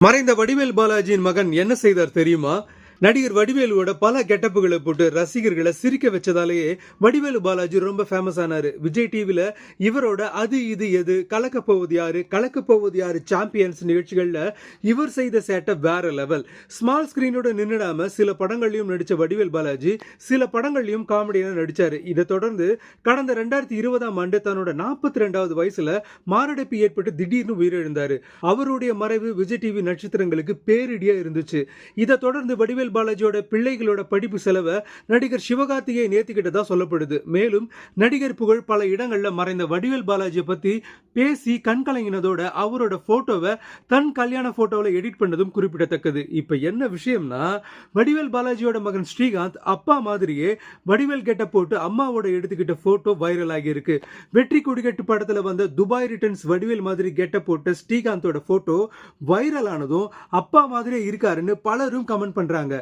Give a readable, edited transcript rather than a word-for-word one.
மறைந்த வடிவேல் பாலாஜியின் மகன் என்ன செய்தார் தெரியுமா? நடிகர் வடிவேலுவோட பல கெட்டப்புகளை போட்டு ரசிகர்களை சிரிக்க வச்சதாலேயே வடிவேலு பாலாஜி ரொம்ப ஃபேமஸ் ஆனாரு. விஜய் டிவில இவரோட அது இது எது, கலக்க போவது யாரு சாம்பியன்ஸ் நிகழ்ச்சிகள்ல இவர் செய்த சேட்டை வேற லெவல். ஸ்மால் ஸ்கிரீனோட நின்னுடாம சில படங்கள்லயும் நடிச்ச வடிவேல் பாலாஜி சில படங்கள்லயும் காமெடியான நடிச்சாரு. இதை தொடர்ந்து கடந்த 2020ஆம் ஆண்டு தன்னோட 42வது வயசுல மாரடைப்பு ஏற்பட்டு திடீர்னு உயிரிழந்தாரு. அவருடைய மறைவு விஜய் டிவி நட்சத்திரங்களுக்கு பேரிடியா இருந்துச்சு. இதை தொடர்ந்து வடிவேல் பாலாஜியோட பிள்ளைகளோட படிப்பு செலவை நடிகர் சிவகார்த்திகேயன் ஏத்துக்கிட்டதா சொல்லப்படுது. மேலும் நடிகர் புகழ் பல இடங்கள்ல மறைந்த வடிவேல் பாலாஜியை பத்தி பேசி கண்கலங்கினதோட அவரோட போட்டோவை தன் கல்யாண போட்டோவில் எடிட் பண்ணதும் குறிப்பிடத்தக்கது. இப்ப என்ன விஷயம்னா, வடிவேல் பாலாஜியோட மகன் ஸ்ரீகாந்த் அப்பா மாதிரியே வடிவேல் கெட்ட போட்டு அம்மாவோட எடுத்துக்கிட்ட போட்டோ வைரல் ஆகி இருக்கு. வெற்றி கொடிகட்டு படத்துல வந்த துபாய் ரிட்டர்ன்ஸ் வடிவேல் மாதிரி கெட்ட போட்ட ஸ்ரீகாந்தோட போட்டோ வைரல் ஆனதும் அப்பா மாதிரியே இருக்காருன்னு பலரும் கமெண்ட் பண்றாங்க.